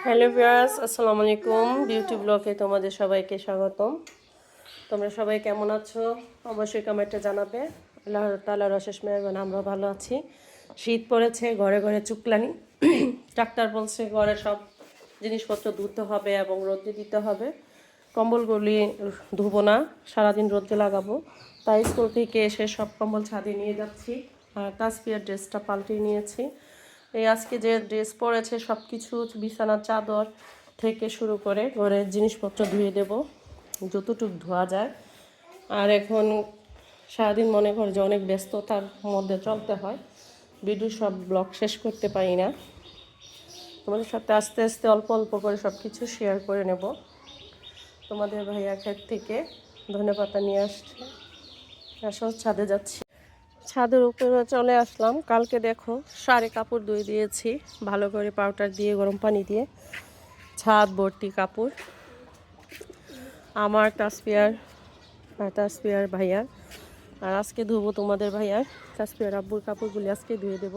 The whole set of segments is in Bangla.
হ্যালো ভিউয়ার্স, আসসালামু আলাইকুম। বিউটি ব্লগে তোমাদের সবাইকে স্বাগতম। তোমরা সবাই কেমন আছো? অবশ্যই কমেন্টে জানাবে। আল্লাহ তাআলার অশেষ মেহেরবানি, আমরা ভালো আছি। শীত পড়েছে, ঘরে ঘরে চুকলানি। ডাক্তার বলছে ঘরে সব জিনিসপত্র ধুতে হবে এবং রোদে দিতে হবে। কম্বলগুলি ধুবো না, সারাদিন রোদে লাগাবো। তাই স্কুল থেকে এসে সব কম্বল ছাদে নিয়ে যাচ্ছি। আর তাসফিয়ার ড্রেসটা পাল্টে নিয়েছি। এই আজকে যে ড্রেস পরেছে সব কিছু বিছানার চাদর থেকে শুরু করে ঘরের জিনিসপত্র ধুয়ে দেব যতটুকু ধোয়া যায়। আর এখন সারাদিন মনে করে যে অনেক ব্যস্ততার মধ্যে চলতে হয়, ভিডিও সব ব্লগ শেষ করতে পারি না। তোমাদের সাথে আস্তে আস্তে অল্প অল্প করে সব কিছু শেয়ার করে নেব। তোমাদের ভাইয়া ক্ষেত থেকে ধনেপাতা নিয়ে আসছে, আসো ছাদে যাচ্ছি। ছাদের উপরে চলে আসলাম। কালকে দেখো সারে কাপড় ধুয়ে দিয়েছি ভালো করে পাউডার দিয়ে, গরম পানি দিয়ে। ছাদ ভর্তি কাপড় আমার, তাসফিয়ার আর তাসফিয়ার ভাইয়ার। আর আজকে ধুবো তোমাদের ভাইয়ার, তাসফিয়ার আব্বুর কাপড়গুলি আজকে ধুয়ে দেব।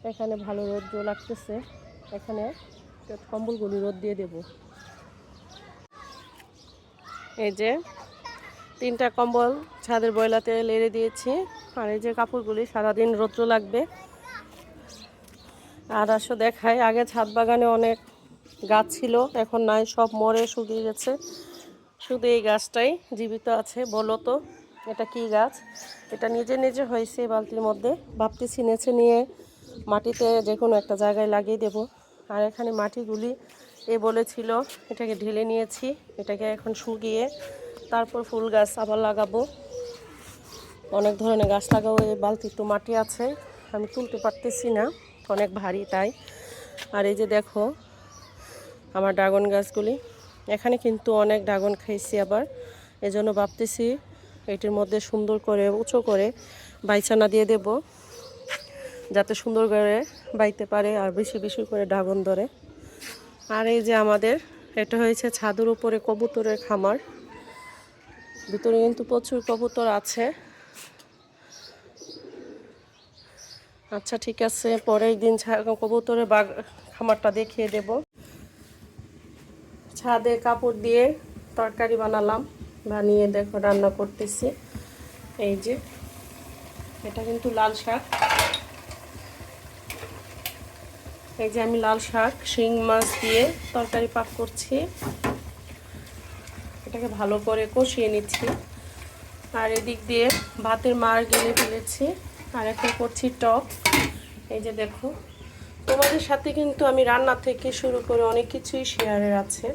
এখানে ভালো রোদ লাগতেছে, এখানে কম্বলগুলি রোদ দিয়ে দেব। এই যে 3টা কম্বল ছাদের বয়লাতে লেড়ে দিয়েছি। আর এই যে কাপড়গুলি সারাদিন রৌদ্র লাগবে। আর আসো দেখাই, আগে ছাদ বাগানে অনেক গাছ ছিল, এখন নাই, সব মরে শুকিয়ে গেছে। শুধু এই গাছটাই জীবিত আছে। বলো তো এটা কি গাছ? এটা নিজে নিজে হয়েছে বালতির মধ্যে। ভাবতেছি নেচে নিয়ে মাটিতে যে কোনো একটা জায়গায় লাগিয়ে দেব। আর এখানে মাটিগুলি বলেছিল, এটাকে ঢেলে নিয়েছি। এটাকে এখন শুকিয়ে তারপর ফুল গাছ আবার লাগাবো। অনেক ধরনের গাছ লাগাবো। এই বালতি একটু মাটি আছে, আমি তুলতে পারতেছি না, অনেক ভারী তাই। আর এই যে দেখো আমার ড্রাগন গাছগুলি, এখানে কিন্তু অনেক ড্রাগন খাইছি আবার। এজন্য ভাবতেছি এটির মধ্যে সুন্দর করে উঁচু করে বাইচানা দিয়ে দেব, যাতে সুন্দর করে বাইতে পারে আর বেশি বেশি করে ড্রাগন ধরে। আর এই যে আমাদের এটা হয়েছে ছাদের উপরে কবুতরের খামার। ভিতরে কিন্তু প্রচুর কবুতর আছে। আচ্ছা ঠিক আছে, পরের দিন কবুতরের খামারটা দেখিয়ে দেব। ছাদে কাপড় দিয়ে তরকারি বানালাম, বানিয়ে দেখো রান্না করতেছি। এই যে এটা কিন্তু লাল শাক। এই যে আমি লাল শাক শিং মাছ দিয়ে তরকারি পাক করছি, এটাকে ভালো করে কষিয়ে নিচ্ছি। আর এদিক দিয়ে ভাতের মাড় গেলে ফেলেছি। আর এখন করছি টক। এই যে দেখো, তোমাদের সাথে কিন্তু আমি রান্না থেকে শুরু করে অনেক কিছুই শেয়ারের আছে।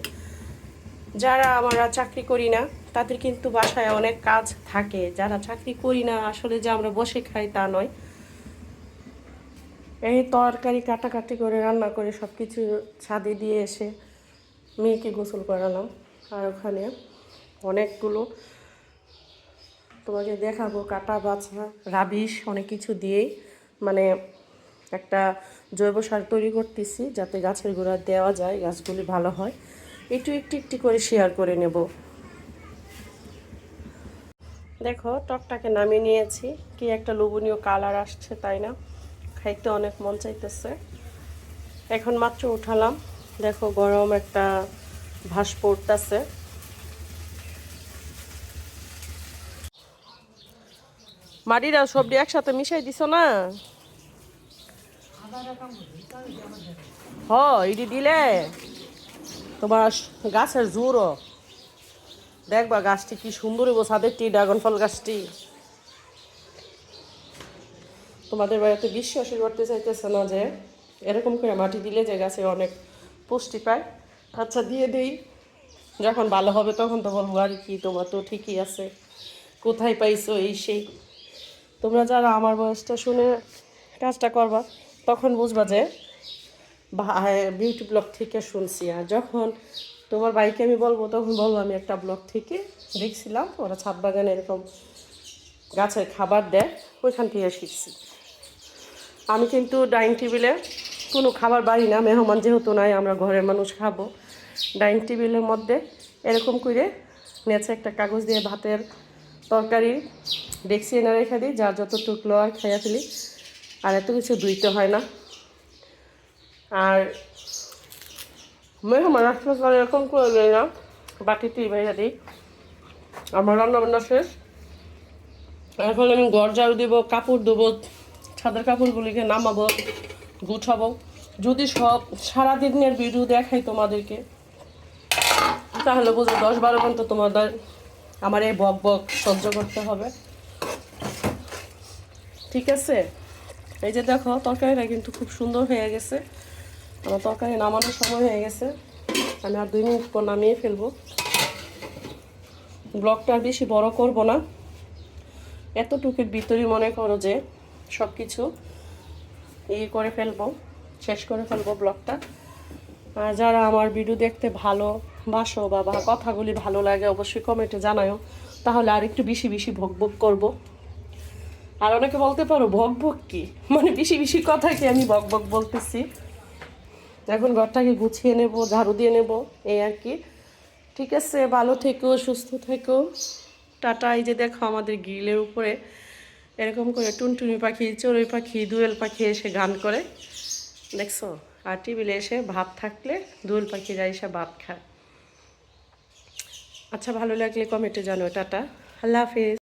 যারা আমরা চাকরি করি না তাদের কিন্তু বাসায় অনেক কাজ থাকে। যারা চাকরি করি না আসলে যে আমরা বসে খাই তা নয়। এই তরকারি কাটাকাটি করে রান্না করে সব কিছু ছাদে দিয়ে এসে মেয়েকে গোসল করালাম। আর ওখানে অনেকগুলো তোমাকে দেখাবো কাটা বাছা রাবিশ অনেক কিছু দিয়েই, মানে একটা জৈব সার তৈরি করতেছি যাতে গাছের গোড়া দেওয়া যায়, গাছগুলি ভালো হয়। একটু একটু একটু করে শেয়ার করে নেব। দেখো টকটাকে নামিয়ে নিয়েছি, কি একটা লোভনীয় কালার আসছে তাই না? খাইতে অনেক মন চাইতেছে। এখন মাত্র উঠালাম, দেখো গরম একটা ভাস পড়তেছে। মাটির আর সবজি একসাথে মিশাই দিছ না? হ, ইডি দিলে তোমার গাছের জোরও দেখবা, গাছটি কি সুন্দর হইব। ছাদেরটি ড্রাগন ফল গাছটি তোমাদের বাড়িতে বিশ্বাসই করতে চাইতেছে না যে এরকম করে মাটি দিলে যে গাছে অনেক পুষ্টি পায়। আচ্ছা দিয়ে দেই, যখন ভালো হবে তখন তো বলবো আর কি, তোমার তো ঠিকই আছে, কোথায় পাইছো এই সেই। তোমরা যারা আমার বয়সটা শুনে কাজটা করবা তখন বুঝবা যে বিউটি ব্লগ থেকে শুনছি। আর যখন তোমার বাইকে আমি বলবো তখন বলবো আমি একটা ব্লগ থেকে দেখছিলাম, ওরা ছাদ বাগানে এরকম গাছের খাবার দেয়, ওইখান থেকে শিখছি। আমি কিন্তু ডাইনিং টেবিলে কোনো খাবার বাড়ি না, মেহমান যেহেতু নাই, আমরা ঘরের মানুষ খাবো। ডাইনিং টেবিলের মধ্যে এরকম করে নেচে একটা কাগজ দিয়ে ভাতের তরকারি ডেক্সি এনে রেখে দিই, যার যতটুকলো আর খাইয়া ফেলি। আর এত কিছু ধুইতে হয় না। আর মেহমান আসলে পরে এরকম করে দিই না, বাটিতেই ভেজে দিই। আমার রান্নাবান্না শেষ। এখন আমি ঘর ঝাড়ু দেবো, কাপড় দেবো, ছাদের কাপড়গুলিকে নামাবো, গুছাবো। যদি সব সারাদিনের ভিডিও দেখাই তোমাদেরকে, তাহলে বুঝো 10-12 ঘন্টা তোমাদের আমার এই বক বক সহ্য করতে হবে। ঠিক আছে, এই যে দেখো তরকারিটা কিন্তু খুব সুন্দর হয়ে গেছে। আমার তরকারি নামানোর সময় হয়ে গেছে, আমি আর 2 মিনিট পর নামিয়ে ফেলবো। ব্লগটা আর বেশি বড় করব না, এতটুকুর ভিতরেই মনে করো যে সব কিছু করে ফেলবো, শেষ করে ফেলবো ব্লগটা। আর যারা আমার ভিডিও দেখতে ভালোবাসো বা কথাগুলি ভালো লাগে অবশ্যই কমেন্টে জানাও, তাহলে আর একটু বেশি বেশি ভক ভক করবো। আর অনেকে বলতে পারো ভক ভক কি, মানে বেশি বেশি কথা কি আমি ভক ভক বলতেছি। এখন ঘরটাকে গুছিয়ে নেব, ঝাড়ু দিয়ে নেব, এই আর কি। ঠিক আছে, ভালো থেকো, সুস্থ থেকো, টাটা। এই যে দেখো আমাদের গ্রিলের উপরে এরকম করে টুনটুনি পাখি, চড়ুই পাখি, দোয়েল পাখি এসে গান করে, দেখছো? আর টেবিলে এসে ভাত থাকলে দোয়েল পাখিরা এসে ভাত খায়। আচ্ছা, ভালো লাগলে কমেন্টে জানো। টাটা, আল্লাহ হাফেজ।